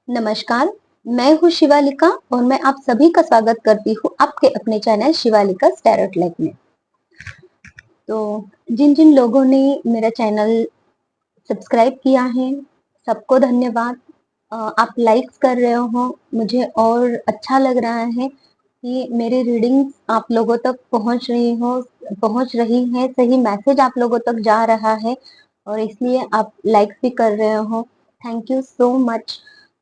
नमस्कार, मैं हूँ शिवालिका और मैं आप सभी का स्वागत करती हूँ आपके अपने चैनल शिवालिका टैरोट लाइफ में। तो जिन जिन लोगों ने मेरा चैनल सब्सक्राइब किया है, सबको धन्यवाद। आप लाइक्स कर रहे हो, मुझे और अच्छा लग रहा है कि मेरी रीडिंग्स आप लोगों तक पहुंच रही है, सही मैसेज आप लोगों तक जा रहा है और इसलिए आप लाइक्स भी कर रहे हो। Thank you so much.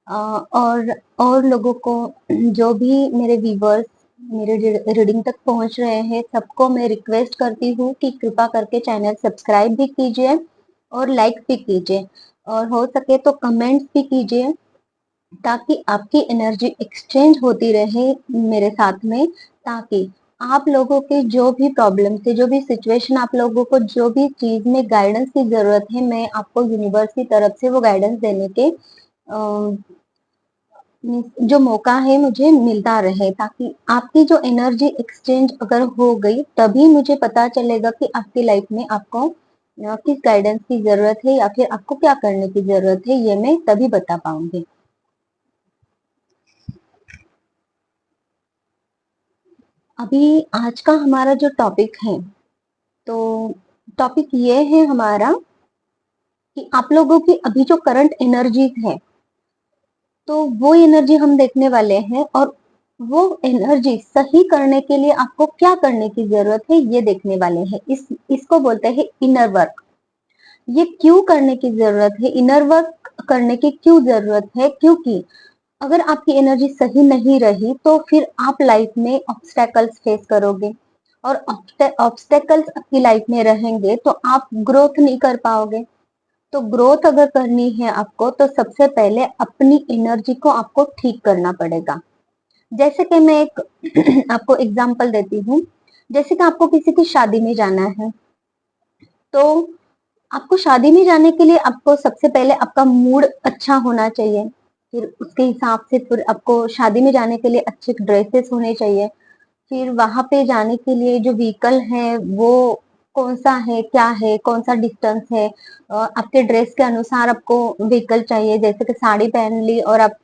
और लोगों को, जो भी मेरे व्यूवर्स मेरे रीडिंग तक पहुंच रहे हैं, सबको मैं रिक्वेस्ट करती हूँ कि कृपा करके चैनल सब्सक्राइब भी कीजिए और लाइक भी कीजिए और हो सके तो कमेंट्स भी कीजिए, ताकि आपकी एनर्जी एक्सचेंज होती रहे मेरे साथ में, ताकि आप लोगों के जो भी प्रॉब्लम थे, जो भी सिचुएशन, आप लोगों को जो भी चीज में गाइडेंस की जरूरत है, मैं आपको यूनिवर्स की तरफ से वो गाइडेंस देने के जो मौका है मुझे मिलता रहे, ताकि आपकी जो एनर्जी एक्सचेंज अगर हो गई तभी मुझे पता चलेगा कि आपकी लाइफ में आपको किस गाइडेंस की जरूरत है या फिर आपको क्या करने की जरूरत है, ये मैं तभी बता पाऊंगी। अभी आज का हमारा जो टॉपिक है, तो टॉपिक ये है हमारा कि आप लोगों की अभी जो करंट एनर्जीज है, तो वो एनर्जी हम देखने वाले हैं और वो एनर्जी सही करने के लिए आपको क्या करने की जरूरत है ये देखने वाले हैं। इसको बोलते हैं इनर वर्क। ये क्यों करने की जरूरत है, इनर वर्क करने की क्यों जरूरत है? क्योंकि अगर आपकी एनर्जी सही नहीं रही तो फिर आप लाइफ में ऑब्स्टेकल्स फेस करोगे और ऑब्स्टेकल्स आपकी लाइफ में रहेंगे तो आप ग्रोथ नहीं कर पाओगे। तो ग्रोथ अगर करनी है आपको, तो सबसे पहले अपनी एनर्जी को आपको ठीक करना पड़ेगा। जैसे कि मैं एक आपको एग्जांपल देती हूँ। जैसे कि आपको किसी की शादी में जाना है, तो आपको शादी में जाने के लिए आपको सबसे पहले आपका मूड अच्छा होना चाहिए। फिर उसके हिसाब से फिर आपको शादी में जाने के लिए अच्छे ड्रेसेस होने चाहिए। फिर वहां पे जाने के लिए जो व्हीकल है वो कौन सा है, क्या है, कौन सा डिस्टेंस है, आपके ड्रेस के अनुसार आपको व्हीकल चाहिए। जैसे कि साड़ी पहन ली और आप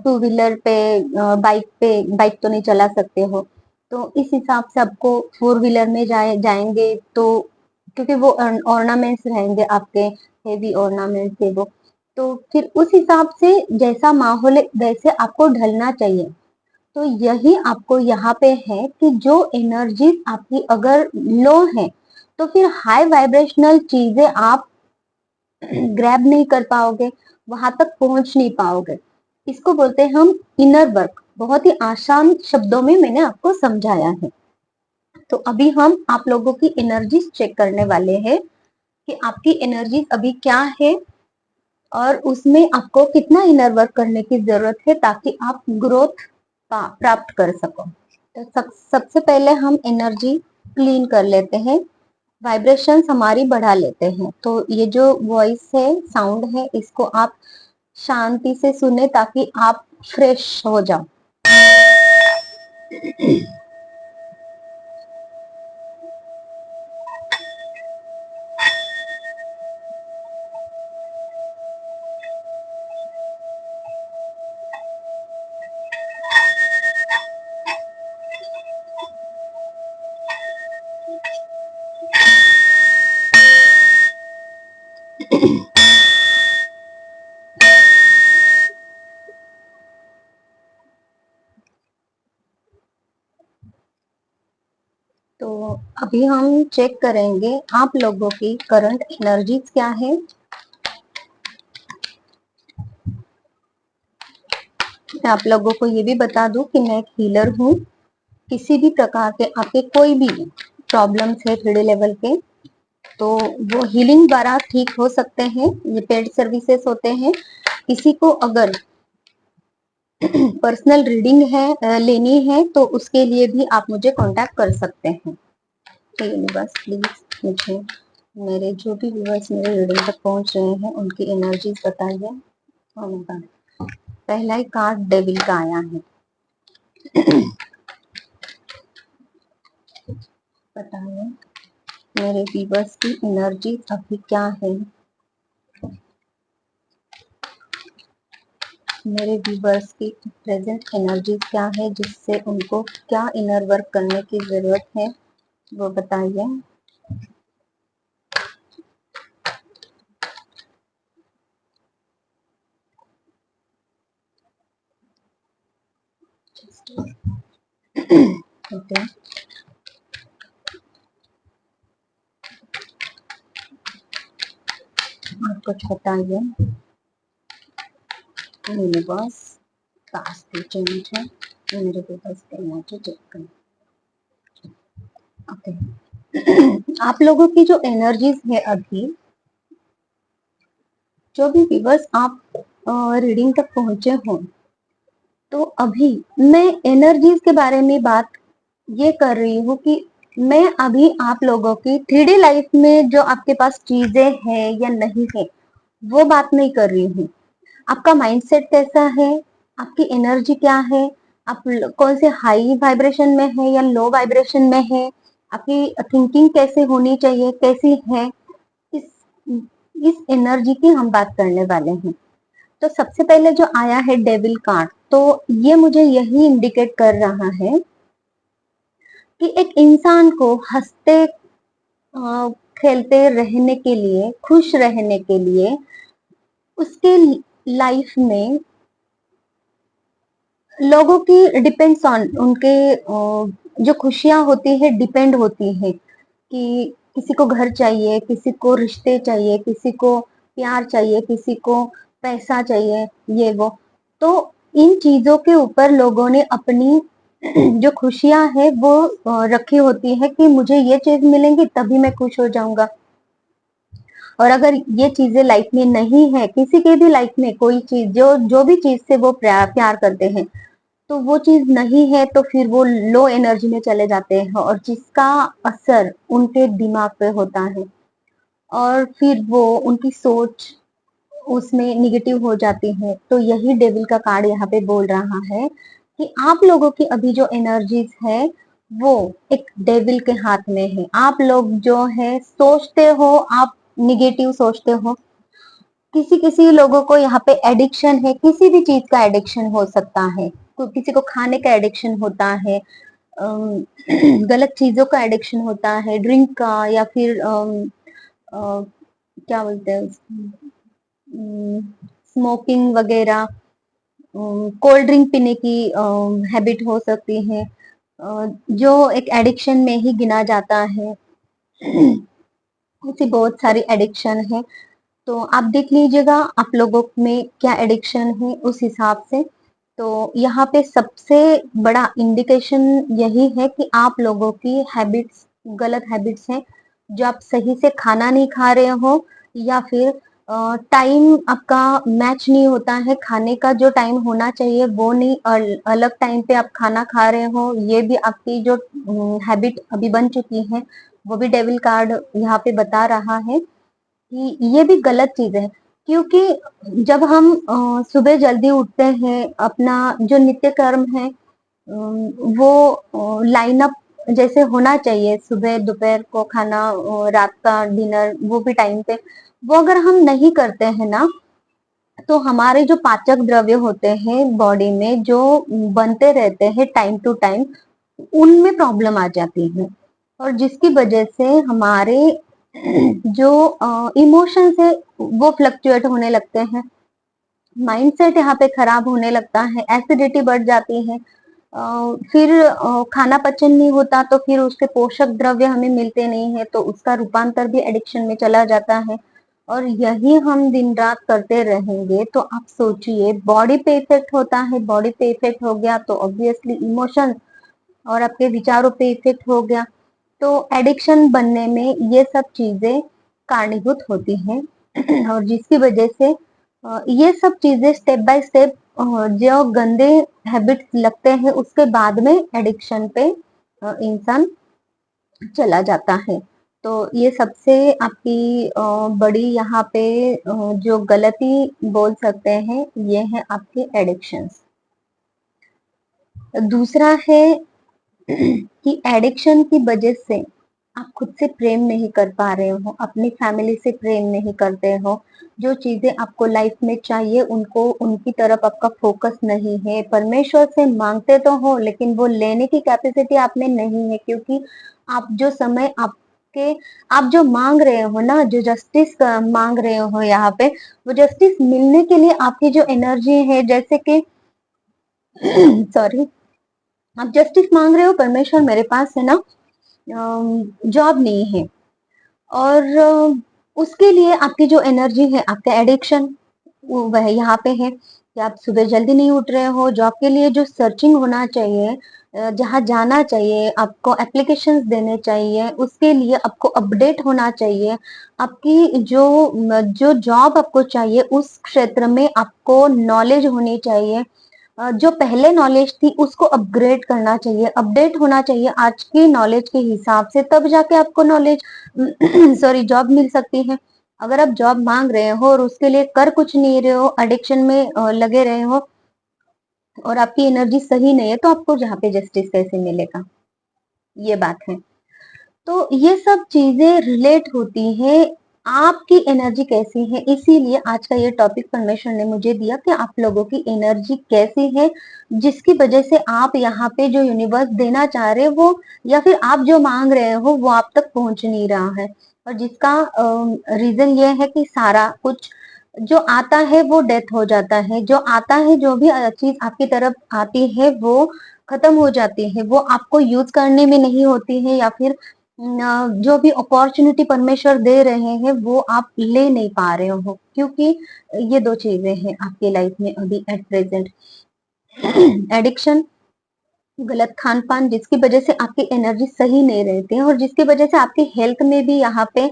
टू व्हीलर पे, बाइक तो नहीं चला सकते हो, तो इस हिसाब से आपको फोर व्हीलर में जाएंगे तो, क्योंकि वो ऑर्नामेंट्स रहेंगे आपके, हेवी ऑर्नामेंट्स है वो। तो फिर उस हिसाब से जैसा माहौल है वैसे आपको ढलना चाहिए। तो यही आपको यहाँ पे है कि जो एनर्जी आपकी अगर लो है, तो फिर हाई वाइब्रेशनल चीजें आप ग्रैब नहीं कर पाओगे, वहां तक पहुंच नहीं पाओगे। इसको बोलते हैं हम इनर वर्क। बहुत ही आसान शब्दों में मैंने आपको समझाया है। तो अभी हम आप लोगों की एनर्जीज चेक करने वाले हैं कि आपकी एनर्जी अभी क्या है और उसमें आपको कितना इनर वर्क करने की जरूरत है, ताकि आप ग्रोथ प्राप्त कर सको। तो सबसे पहले हम एनर्जी क्लीन कर लेते हैं, वाइब्रेशंस हमारी बढ़ा लेते हैं। तो ये जो वॉइस है, साउंड है, इसको आप शांति से सुने ताकि आप फ्रेश हो जाओ। तो अभी हम चेक करेंगे आप लोगों की करंट एनर्जीज क्या है। मैं आप लोगों को ये भी बता दूं कि मैं एक हीलर हूँ। किसी भी प्रकार के आपके कोई भी प्रॉब्लम्स है 3D लेवल के, तो वो हीलिंग द्वारा ठीक हो सकते हैं। ये पेड सर्विसेज होते हैं। किसी को अगर पर्सनल रीडिंग है, लेनी है, तो उसके लिए भी आप मुझे कांटेक्ट कर सकते हैं। तो यूनिवर्स प्लीज मुझे मेरे जो भी व्यूअर्स मेरे रीडिंग तक पहुंच रहे हैं उनकी एनर्जीज बताइए। Oh my God, पहला ही कार्ड डेविल का आया है। बताइए मेरे व्यूअर्स की एनर्जी अभी क्या है। मेरे व्यूवर्स की प्रेजेंट एनर्जी क्या है, जिससे उनको क्या इनर वर्क करने की जरूरत है वो बताइए। ओके, आप कुछ बताइए। यूनिवर्स पास्ट चेंज है, मेरे व्यूवर्स की एनर्जी चेक करें। ओके, आप लोगों की जो एनर्जीज है अभी, जो भी व्यूवर्स आप रीडिंग तक पहुंचे हो, तो अभी मैं एनर्जीज के बारे में बात ये कर रही हूँ कि मैं अभी आप लोगों की 3D लाइफ में जो आपके पास चीजें हैं या नहीं है वो बात नहीं कर रही हूँ। आपका माइंडसेट कैसा है, आपकी एनर्जी क्या है, आप कौन से हाई वाइब्रेशन में है या लो वाइब्रेशन में है, आपकी थिंकिंग कैसे होनी चाहिए, कैसी है, इस इस एनर्जी की हम बात करने वाले हैं। तो सबसे पहले जो आया है डेविल कार्ड, तो ये मुझे यही इंडिकेट कर रहा है कि एक इंसान को हंसते खेलते रहने के लिए, खुश रहने के लिए, उसके लाइफ में लोगों की डिपेंड्स ऑन उनके जो खुशियां होती है डिपेंड होती है कि किसी को घर चाहिए, किसी को रिश्ते चाहिए, किसी को प्यार चाहिए, किसी को पैसा चाहिए, ये वो। तो इन चीजों के ऊपर लोगों ने अपनी जो खुशियां है वो रखी होती है कि मुझे ये चीज मिलेंगी तभी मैं खुश हो जाऊंगा। और अगर ये चीजें लाइफ में नहीं है, किसी के भी लाइफ में कोई चीज, जो जो भी चीज से वो प्यार करते हैं, तो वो चीज नहीं है तो फिर वो लो एनर्जी में चले जाते हैं और जिसका असर उनके दिमाग पे होता है और फिर वो उनकी सोच उसमें निगेटिव हो जाती है। तो यही डेविल का कार्ड यहाँ पे बोल रहा है कि आप लोगों की अभी जो एनर्जीज है वो एक डेविल के हाथ में है। आप लोग जो है सोचते हो, आप निगेटिव सोचते हो। किसी किसी लोगों को यहाँ पे एडिक्शन है, किसी भी चीज का एडिक्शन हो सकता है। किसी को खाने का एडिक्शन होता है, गलत चीजों का एडिक्शन होता है, ड्रिंक का, या फिर क्या बोलते हैं, स्मोकिंग वगैरह, कोल्ड ड्रिंक पीने की हैबिट हो सकती है, जो एक एडिक्शन में ही गिना जाता है। ऐसी बहुत सारी एडिक्शन है, तो आप देख लीजिएगा आप लोगों में क्या एडिक्शन है उस हिसाब से। तो यहाँ पे सबसे बड़ा इंडिकेशन यही है कि आप लोगों की हैबिट्स गलत हैबिट्स हैं, जो आप सही से खाना नहीं खा रहे हो, या फिर टाइम आपका मैच नहीं होता है, खाने का जो टाइम होना चाहिए वो नहीं, अलग टाइम पे आप खाना खा रहे हो, ये भी आपकी जो हैबिट अभी बन चुकी है, वो भी डेविल कार्ड यहाँ पे बता रहा है कि ये भी गलत चीज है। क्योंकि जब हम सुबह जल्दी उठते हैं, अपना जो नित्य कर्म है वो लाइन अप जैसे होना चाहिए, सुबह दोपहर को खाना, रात का डिनर, वो भी टाइम पे, वो अगर हम नहीं करते हैं ना, तो हमारे जो पाचक द्रव्य होते हैं बॉडी में जो बनते रहते हैं टाइम टू टाइम, उनमें प्रॉब्लम आ जाती है। और जिसकी वजह से हमारे जो इमोशंस है वो फ्लक्चुएट होने लगते हैं, माइंडसेट यहाँ पे खराब होने लगता है, एसिडिटी बढ़ जाती है, फिर खाना पचन नहीं होता, तो फिर उसके पोषक द्रव्य हमें मिलते नहीं है, तो उसका रूपांतर भी एडिक्शन में चला जाता है। और यही हम दिन रात करते रहेंगे तो आप सोचिए, बॉडी पे इफेक्ट होता है, बॉडी पे इफेक्ट हो गया तो ऑब्वियसली इमोशन और आपके विचारों पे इफेक्ट हो गया, तो एडिक्शन बनने में ये सब चीजें कारणीभूत होती हैं। और जिसकी वजह से ये सब चीजें स्टेप बाय स्टेप जो गंदे हैबिट्स लगते हैं उसके बाद में एडिक्शन पे इंसान चला जाता है। तो ये सबसे आपकी बड़ी यहाँ पे जो गलती बोल सकते हैं, ये है आपके एडिक्शंस। दूसरा है कि एडिक्शन की वजह से आप खुद से प्रेम नहीं कर पा रहे हो, अपनी फैमिली से प्रेम नहीं करते हो, जो चीजें आपको लाइफ में चाहिए उनको उनकी तरफ आपका फोकस नहीं है, परमेश्वर से मांगते तो हो लेकिन वो लेने की कैपेसिटी आप में नहीं है, क्योंकि आप जो समय आपके आप जो मांग रहे हो ना, जो जस्टिस मांग रहे हो यहाँ पे, वो जस्टिस मिलने के लिए आपकी जो एनर्जी है, जैसे कि सॉरी, आप जस्टिस मांग रहे हो, परमेश्वर मेरे पास है ना जॉब नहीं है, और उसके लिए आपकी जो एनर्जी है, आपका एडिक्शन वह यहाँ पे है कि आप सुबह जल्दी नहीं उठ रहे हो, जॉब के लिए जो सर्चिंग होना चाहिए, जहाँ जाना चाहिए, आपको एप्लीकेशंस देने चाहिए, उसके लिए आपको अपडेट होना चाहिए, आपकी जो जॉब आपको चाहिए उस क्षेत्र में आपको नॉलेज होनी चाहिए, जो पहले नॉलेज थी उसको अपग्रेड करना चाहिए, अपडेट होना चाहिए आज की नॉलेज के हिसाब से, तब जाके आपको नॉलेज सॉरी जॉब मिल सकती है। अगर आप जॉब मांग रहे हो और उसके लिए कर कुछ नहीं रहे हो, एडिक्शन में लगे रहे हो और आपकी एनर्जी सही नहीं है, तो आपको जहाँ पे जस्टिस कैसे मिलेगा, ये बात है। तो ये सब चीजें रिलेट होती है, आपकी एनर्जी कैसी है, इसीलिए आज का ये टॉपिक परमेश्वर ने मुझे दिया कि आप लोगों की एनर्जी कैसी है, जिसकी वजह से आप यहाँ पे जो यूनिवर्स देना चाह रहे हो वो, या फिर आप जो मांग रहे हो वो आप तक पहुंच नहीं रहा है, और जिसका रीजन ये है कि सारा कुछ जो आता है वो डेथ हो जाता है, जो आता है, जो भी चीज आपकी तरफ आती है वो खत्म हो जाती है, वो आपको यूज करने में नहीं होती है, या फिर जो भी अपॉर्चुनिटी परमेश्वर दे रहे हैं वो आप ले नहीं पा रहे हो, क्योंकि ये दो चीजें हैं आपकी लाइफ में अभी एट प्रेजेंट। एडिक्शन, गलत खान पान, जिसकी वजह से आपकी एनर्जी सही नहीं रहती है, और जिसकी वजह से आपकी हेल्थ में भी यहाँ पे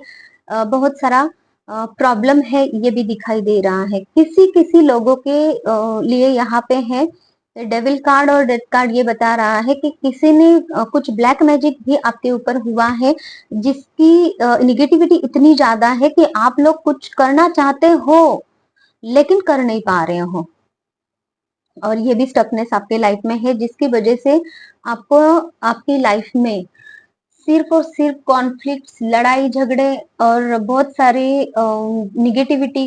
बहुत सारा प्रॉब्लम है, ये भी दिखाई दे रहा है। किसी किसी लोगों के लिए यहाँ पे है डेविल कार्ड और डेथ कार्ड, ये बता रहा है कि किसी ने कुछ ब्लैक मैजिक भी आपके ऊपर हुआ है, जिसकी निगेटिविटी इतनी ज्यादा है कि आप लोग कुछ करना चाहते हो लेकिन कर नहीं पा रहे हो, और ये भी स्टकनेस आपके लाइफ में है, जिसकी वजह से आपको आपकी लाइफ में सिर्फ और सिर्फ कॉन्फ्लिक्ट्स, लड़ाई झगड़े और बहुत सारे निगेटिविटी,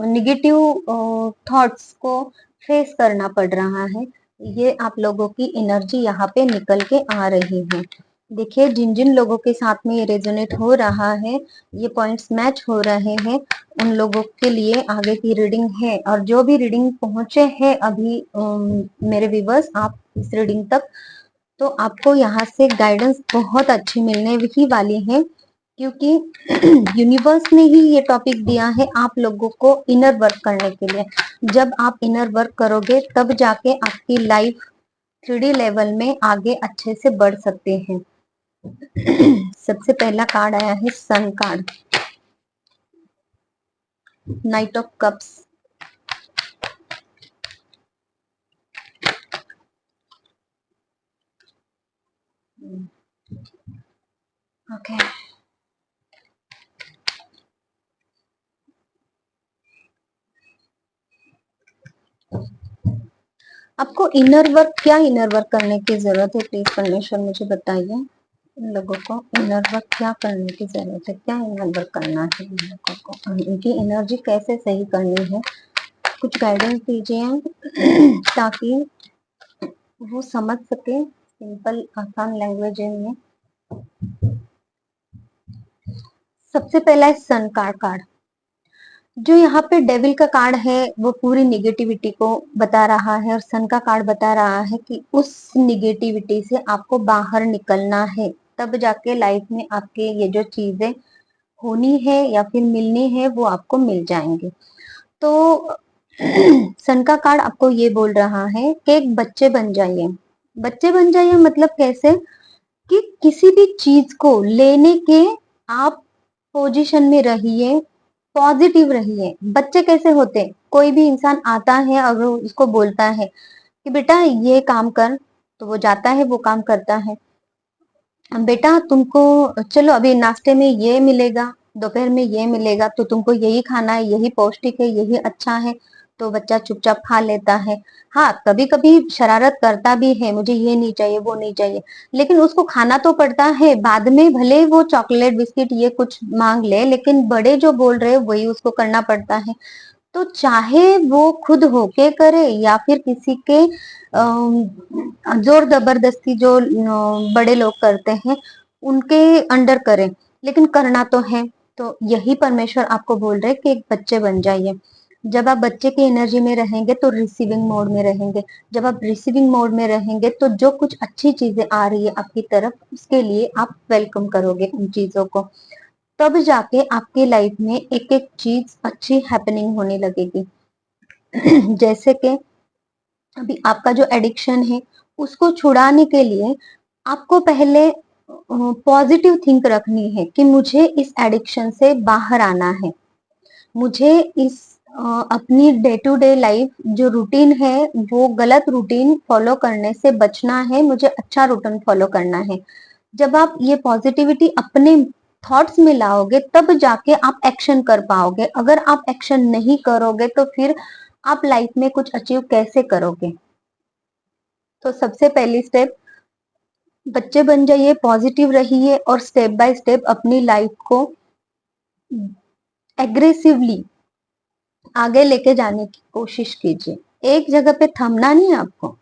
निगेटिव थॉट्स को फेस करना पड़ रहा है। ये आप लोगों की एनर्जी यहाँ पे निकल के आ रही है। देखिए, जिन जिन लोगों के साथ में ये रेजोनेट हो रहा है, ये पॉइंट्स मैच हो रहे हैं, उन लोगों के लिए आगे की रीडिंग है, और जो भी रीडिंग पहुंचे हैं अभी मेरे व्यूवर्स आप इस रीडिंग तक, तो आपको यहाँ से गाइडेंस बहुत अच्छी मिलने ही वाली है, क्योंकि यूनिवर्स ने ही ये टॉपिक दिया है आप लोगों को इनर वर्क करने के लिए। जब आप इनर वर्क करोगे तब जाके आपकी लाइफ 3D लेवल में आगे अच्छे से बढ़ सकते हैं। सबसे पहला कार्ड आया है sun card, knight of cups. Okay, आपको इनर वर्क, क्या इनर वर्क करने की जरूरत है, प्लीज परमेश्वर मुझे बताइए। इन लोगों को इनर वर्क क्या करने की जरूरत है, क्या इनर वर्क करना है इन लोगों को, इनकी एनर्जी कैसे सही करनी है, कुछ गाइडेंस दीजिए ताकि वो समझ सके सिंपल आसान लैंग्वेज में। सबसे पहला है सन कार्ड। जो यहाँ पे डेविल का कार्ड है वो पूरी निगेटिविटी को बता रहा है, और सन का कार्ड बता रहा है कि उस निगेटिविटी से आपको बाहर निकलना है, तब जाके लाइफ में आपके ये जो चीजें होनी है या फिर मिलनी है वो आपको मिल जाएंगे। तो सन का कार्ड आपको ये बोल रहा है कि एक बच्चे बन जाइए। बच्चे बन जाइए मतलब कैसे, कि किसी भी चीज को लेने के आप पोजीशन में रहिए, पॉजिटिव रहिए। बच्चे कैसे होते हैं, कोई भी इंसान आता है और वो उसको बोलता है कि बेटा ये काम कर, तो वो जाता है वो काम करता है। बेटा तुमको चलो अभी नाश्ते में ये मिलेगा, दोपहर में ये मिलेगा, तो तुमको यही खाना है, यही पौष्टिक है, यही अच्छा है, तो बच्चा चुपचाप खा लेता है। हाँ, कभी कभी शरारत करता भी है, मुझे ये नहीं चाहिए वो नहीं चाहिए, लेकिन उसको खाना तो पड़ता है। बाद में भले वो चॉकलेट बिस्किट ये कुछ मांग ले, लेकिन बड़े जो बोल रहे हैं वही उसको करना पड़ता है। तो चाहे वो खुद होके करे या फिर किसी के जोर जबरदस्ती जो बड़े लोग करते हैं उनके अंडर करें, लेकिन करना तो है। तो यही परमेश्वर आपको बोल रहे हैं कि एक बच्चे बन जाइए। जब आप बच्चे की एनर्जी में रहेंगे तो रिसीविंग मोड में रहेंगे। जब आप रिसीविंग मोड में रहेंगे तो जो कुछ अच्छी चीजें आ रही है आपकी तरफ, उसके लिए आप वेलकम करोगे उन चीजों को। तब जाके आपकी लाइफ में एक एक चीज अच्छी हैपनिंग होने लगेगी। जैसे कि अभी आपका जो एडिक्शन है उसको छुड़ाने के लिए आपको पहले पॉजिटिव थिंक रखनी है कि मुझे इस एडिक्शन से बाहर आना है। मुझे इस अपनी डे टू डे लाइफ जो रूटीन है वो गलत रूटीन फॉलो करने से बचना है, मुझे अच्छा रूटीन फॉलो करना है। जब आप ये पॉजिटिविटी अपने थॉट्स में लाओगे तब जाके आप एक्शन कर पाओगे। अगर आप एक्शन नहीं करोगे तो फिर आप लाइफ में कुछ अचीव कैसे करोगे। तो सबसे पहली स्टेप, बच्चे बन जाइए, पॉजिटिव रहिए और स्टेप बाय स्टेप अपनी लाइफ को एग्रेसिवली आगे लेके जाने की कोशिश कीजिए। एक जगह पे थमना नहीं है आपको।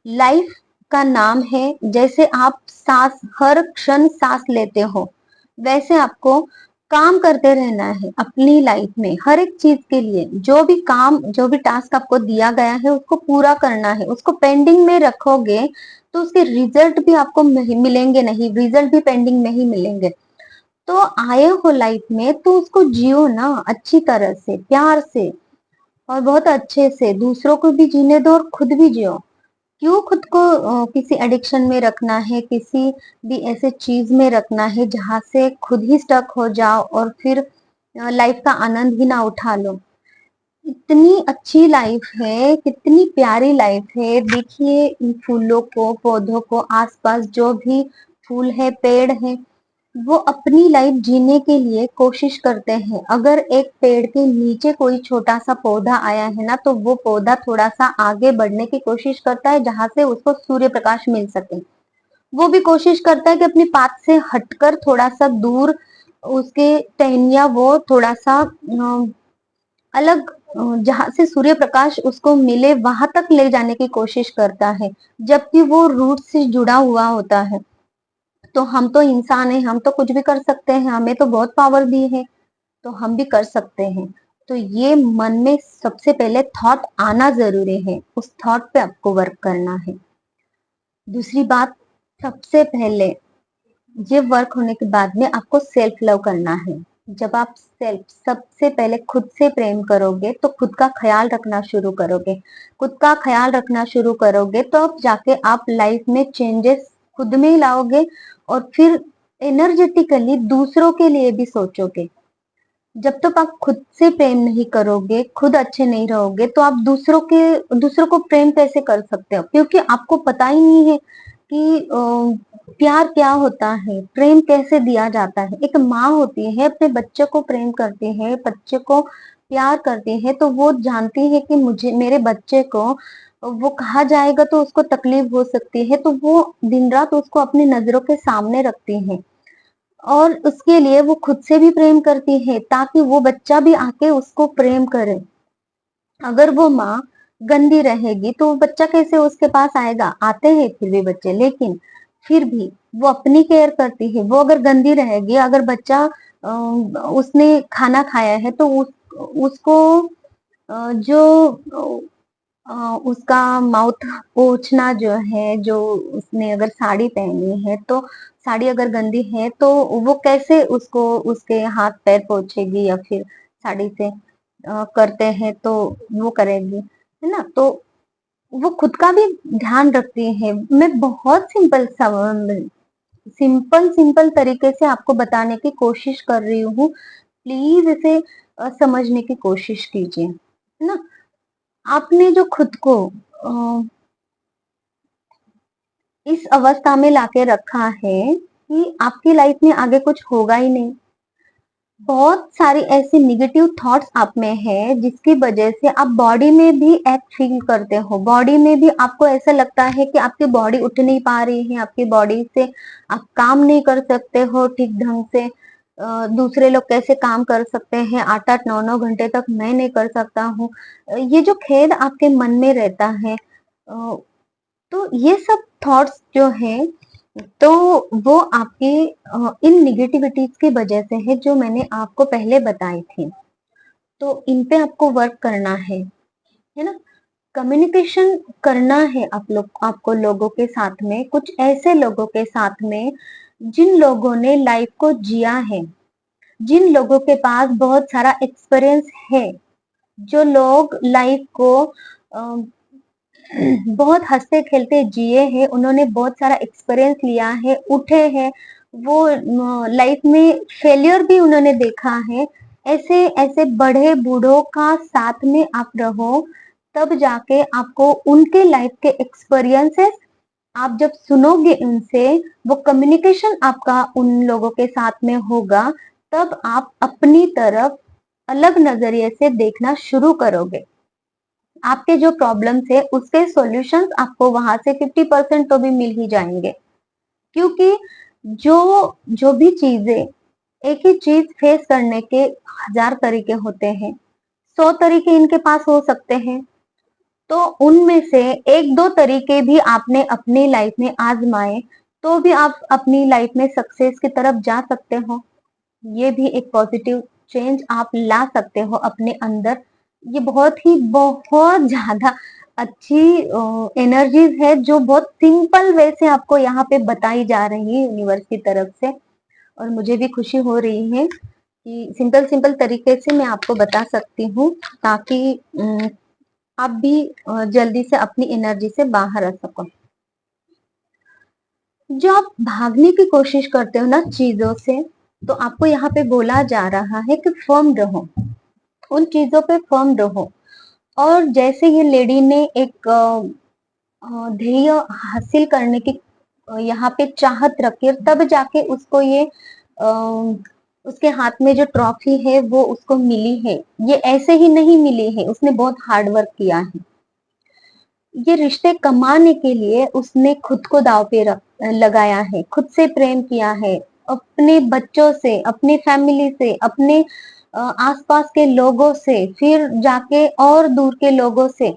लाइफ का नाम है, जैसे आप सांस हर क्षण सांस लेते हो वैसे आपको काम करते रहना है अपनी लाइफ में। हर एक चीज के लिए जो भी काम जो भी टास्क आपको दिया गया है उसको पूरा करना है। उसको पेंडिंग में रखोगे तो उसके रिजल्ट भी आपको मिलेंगे नहीं, रिजल्ट भी पेंडिंग में ही मिलेंगे। तो आए हो लाइफ में तो उसको जियो ना अच्छी तरह से, प्यार से और बहुत अच्छे से। दूसरों को भी जीने दो और खुद भी जियो। क्यों खुद को किसी एडिक्शन में रखना है, किसी भी ऐसे चीज में रखना है जहां से खुद ही स्टक हो जाओ और फिर लाइफ का आनंद ही ना उठा लो। इतनी अच्छी लाइफ है, कितनी प्यारी लाइफ है। देखिए इन फूलों को, पौधों को, आसपास जो भी फूल है, पेड़ है, वो अपनी लाइफ जीने के लिए कोशिश करते हैं। अगर एक पेड़ के नीचे कोई छोटा सा पौधा आया है ना, तो वो पौधा थोड़ा सा आगे बढ़ने की कोशिश करता है जहां से उसको सूर्य प्रकाश मिल सके। वो भी कोशिश करता है कि अपनी पात से हटकर थोड़ा सा दूर उसके टहनियाँ वो थोड़ा सा अलग जहां से सूर्य प्रकाश उसको मिले वहां तक ले जाने की कोशिश करता है, जबकि वो रूट से जुड़ा हुआ होता है। तो हम तो इंसान है, हम तो कुछ भी कर सकते हैं, हमें तो बहुत पावर दी है, तो हम भी कर सकते हैं। तो ये मन में सबसे पहले थॉट आना जरूरी है, उस थॉट पे आपको वर्क करना है। दूसरी बात, सबसे पहले ये वर्क होने के बाद में आपको सेल्फ लव करना है। जब आप सेल्फ सबसे पहले खुद से प्रेम करोगे तो खुद का ख्याल रखना शुरू करोगे। खुद का ख्याल रखना शुरू करोगे तो अब जाके आप लाइफ में चेंजेस खुद में ही लाओगे और फिर एनर्जेटिकली दूसरों के लिए भी सोचोगे। जब तक आप खुद से प्रेम नहीं करोगे, खुद अच्छे नहीं रहोगे, तो आप दूसरों को प्रेम कैसे कर सकते हो, क्योंकि आपको पता ही नहीं है कि प्यार क्या होता है, प्रेम कैसे दिया जाता है। एक माँ होती है अपने बच्चे को प्रेम करती है, बच्चे को प्यार करती है, तो वो जानती है कि मुझे मेरे बच्चे को वो कहा जाएगा तो उसको तकलीफ हो सकती है, तो वो दिन रात उसको अपनी नजरों के सामने रखती है और उसके लिए वो खुद से भी प्रेम करती है ताकि वो बच्चा भी आके उसको प्रेम करे। अगर वो माँ गंदी रहेगी तो वो बच्चा कैसे उसके पास आएगा। आते हैं फिर भी बच्चे, लेकिन फिर भी वो अपनी केयर करती है। वो अगर गंदी रहेगी, अगर बच्चा उसने खाना खाया है तो उसको जो उसका माउथ पोंछना जो है, जो उसने अगर साड़ी पहनी है तो साड़ी अगर गंदी है तो वो कैसे उसको उसके हाथ पैर पोंछेगी या फिर साड़ी से करते हैं तो वो करेगी, है ना। तो वो खुद का भी ध्यान रखती है। मैं बहुत सिंपल सिंपल तरीके से आपको बताने की कोशिश कर रही हूँ। प्लीज इसे समझने की कोशिश कीजिए, है ना। आपने जो खुद को इस अवस्था में लाके रखा है कि आपकी लाइफ में आगे कुछ होगा ही नहीं, बहुत सारी ऐसी निगेटिव थॉट्स आप में है जिसकी वजह से आप बॉडी में भी एक्ट फील करते हो, बॉडी में भी आपको ऐसा लगता है कि आपकी बॉडी उठ नहीं पा रही है, आपकी बॉडी से आप काम नहीं कर सकते हो ठीक ढंग से। दूसरे लोग कैसे काम कर सकते हैं 8-8 9-9 घंटे तक, मैं नहीं कर सकता हूँ। ये जो खेद आपके मन में रहता है, तो ये सब थॉट्स जो है, तो वो आपके इन निगेटिविटीज की वजह से है जो मैंने आपको पहले बताई थी। तो इन पे आपको वर्क करना है ना। कम्युनिकेशन करना है आपको लोगों के साथ में, कुछ ऐसे लोगों के साथ में जिन लोगों ने लाइफ को जिया है, जिन लोगों के पास बहुत सारा एक्सपीरियंस है, जो लोग लाइफ को बहुत हंसते खेलते जिए हैं, उन्होंने बहुत सारा एक्सपीरियंस लिया है, उठे हैं, वो लाइफ में फेलियर भी उन्होंने देखा है। ऐसे ऐसे बड़े बूढ़ों का साथ में आप रहो, तब जाके आपको उनके लाइफ के एक्सपीरियंसेस आप जब सुनोगे उनसे, वो कम्युनिकेशन आपका उन लोगों के साथ में होगा, तब आप अपनी तरफ अलग नजरिए से देखना शुरू करोगे। आपके जो प्रॉब्लम्स है उसके सॉल्यूशंस आपको वहां से 50% तो भी मिल ही जाएंगे। क्योंकि जो जो भी चीजें, एक ही चीज फेस करने के 1000 तरीके होते हैं, 100 तरीके इनके पास हो सकते हैं, तो उनमें से एक दो तरीके भी आपने अपनी लाइफ में आजमाए, तो भी आप अपनी लाइफ में सक्सेस की तरफ जा सकते हो। ये भी एक पॉजिटिव चेंज आप ला सकते हो अपने अंदर। ये बहुत ज्यादा अच्छी एनर्जीज है जो बहुत सिंपल वे से आपको यहाँ पे बताई जा रही है यूनिवर्स की तरफ से। और मुझे भी खुशी हो रही है कि सिंपल सिंपल तरीके से मैं आपको बता सकती हूँ, ताकि आप भी जल्दी से अपनी एनर्जी से बाहर आ सको। जो आप भागने की कोशिश करते हो ना चीजों से, तो आपको यहाँ पे बोला जा रहा है कि फर्म रहो, उन चीजों पे फर्म रहो। और जैसे ये लेडी ने एक ध्येय हासिल करने की यहाँ पे चाहत रखी, और तब जाके उसको ये उसके हाथ में जो ट्रॉफी है वो उसको मिली है। ये ऐसे ही नहीं मिली है, उसने बहुत हार्ड वर्क किया है। ये रिश्ते कमाने के लिए उसने खुद को दांव पे लगाया है, खुद से प्रेम किया है, अपने बच्चों से, अपने फैमिली से, अपने आसपास के लोगों से, फिर जाके और दूर के लोगों से,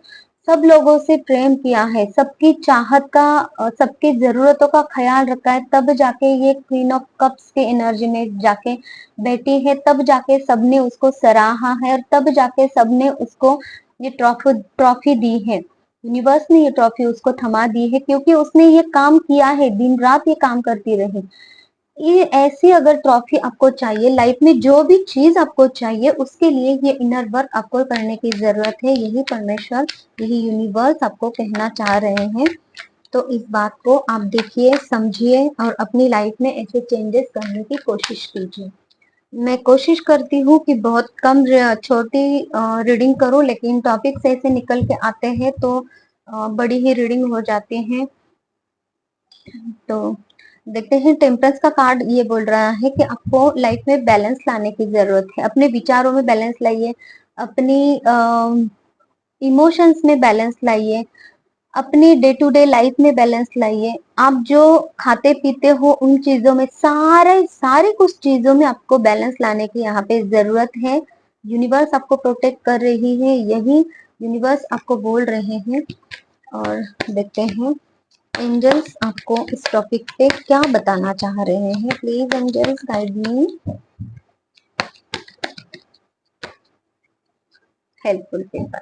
सब लोगों से प्रेम किया है, सबकी चाहत का, सबकी जरूरतों का ख्याल रखा है, तब जाके ये क्वीन ऑफ कप्स के एनर्जी में जाके बैठी है, तब जाके सबने उसको सराहा है, और तब जाके सबने उसको ये ट्रॉफी दी है। यूनिवर्स ने ये ट्रॉफी उसको थमा दी है क्योंकि उसने ये काम किया है, दिन रात ये काम करती रही। ये ऐसी अगर ट्रॉफी आपको चाहिए लाइफ में, जो भी चीज आपको चाहिए, उसके लिए ये इनर वर्क आपको करने की जरूरत है। यही परमेश्वर, यही यूनिवर्स आपको कहना चाह रहे हैं। तो इस बात को आप देखिए, समझिए, और अपनी लाइफ में ऐसे चेंजेस करने की कोशिश कीजिए। मैं कोशिश करती हूँ कि बहुत कम छोटी रीडिंग करूँ, लेकिन टॉपिक्स ऐसे निकल के आते हैं तो बड़ी ही रीडिंग हो जाती है। तो देखते हैं, टेम्परेंस का कार्ड ये बोल रहा है कि आपको लाइफ में बैलेंस लाने की जरूरत है। अपने विचारों में बैलेंस लाइए, अपनी इमोशंस में बैलेंस लाइए, अपनी डे टू डे लाइफ में बैलेंस लाइए। आप जो खाते पीते हो उन चीजों में, सारे कुछ चीजों में आपको बैलेंस लाने की यहाँ पे जरूरत है। यूनिवर्स आपको प्रोटेक्ट कर रही है, यही यूनिवर्स आपको बोल रहे हैं। और देखते हैं एंजल्स आपको इस टॉपिक पे क्या बताना चाह रहे हैं। Please angels guide me. Helpful paper,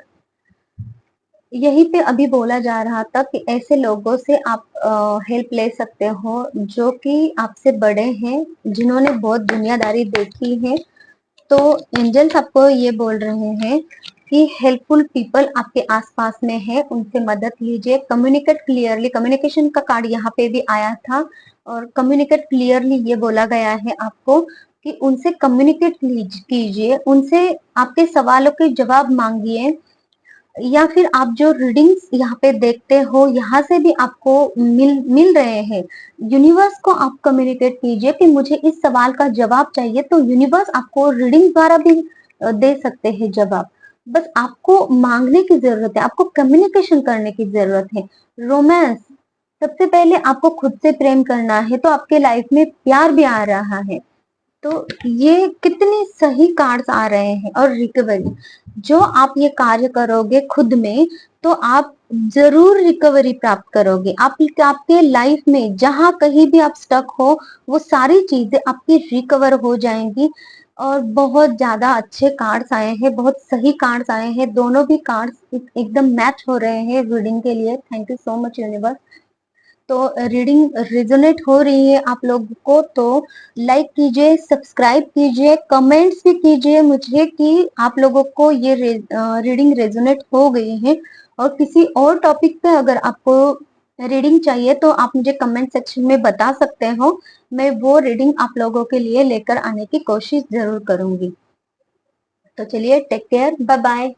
यही पे अभी बोला जा रहा था कि ऐसे लोगों से आप हेल्प ले सकते हो जो कि आपसे बड़े हैं, जिन्होंने बहुत दुनियादारी देखी है। तो एंजल्स आपको ये बोल रहे हैं कि हेल्पफुल पीपल आपके आसपास में है, उनसे मदद लीजिए। कम्युनिकेट क्लियरली, कम्युनिकेशन का कार्ड यहाँ पे भी आया था, और कम्युनिकेट क्लियरली ये बोला गया है आपको कि उनसे कम्युनिकेट कीजिए, उनसे आपके सवालों के जवाब मांगिए। या फिर आप जो रीडिंग्स यहाँ पे देखते हो, यहाँ से भी आपको मिल रहे हैं, यूनिवर्स को आप कम्युनिकेट कीजिए कि मुझे इस सवाल का जवाब चाहिए, तो यूनिवर्स आपको रीडिंग द्वारा भी दे सकते हैं जवाब। बस आपको मांगने की जरूरत है, आपको कम्युनिकेशन करने की जरूरत है। रोमांस, सबसे पहले आपको खुद से प्रेम करना है, तो आपके लाइफ में प्यार भी आ रहा है। तो ये कितने सही कार्ड्स आ रहे हैं। और रिकवरी, जो आप ये कार्य करोगे खुद में, तो आप जरूर रिकवरी प्राप्त करोगे। आप आपके लाइफ में जहां कहीं भी आप स्टक हो, वो सारी चीजें आपकी रिकवर हो जाएंगी। और बहुत ज्यादा अच्छे कार्ड्स आए हैं, बहुत सही कार्ड्स आए हैं, दोनों भी कार्ड्स एकदम मैच हो रहे हैं रीडिंग के लिए। Thank you so much universe. तो रीडिंग रिजोनेट हो रही है आप लोगों को, तो लाइक कीजिए, सब्सक्राइब कीजिए, कमेंट्स भी कीजिए मुझे कि आप लोगों को ये रीडिंग रेजोनेट हो गई है। और किसी और टॉपिक पे अगर आपको रीडिंग चाहिए तो आप मुझे कमेंट सेक्शन में बता सकते हो। मैं वो रीडिंग आप लोगों के लिए लेकर आने की कोशिश जरूर करूंगी। तो चलिए, टेक केयर, बाय बाय।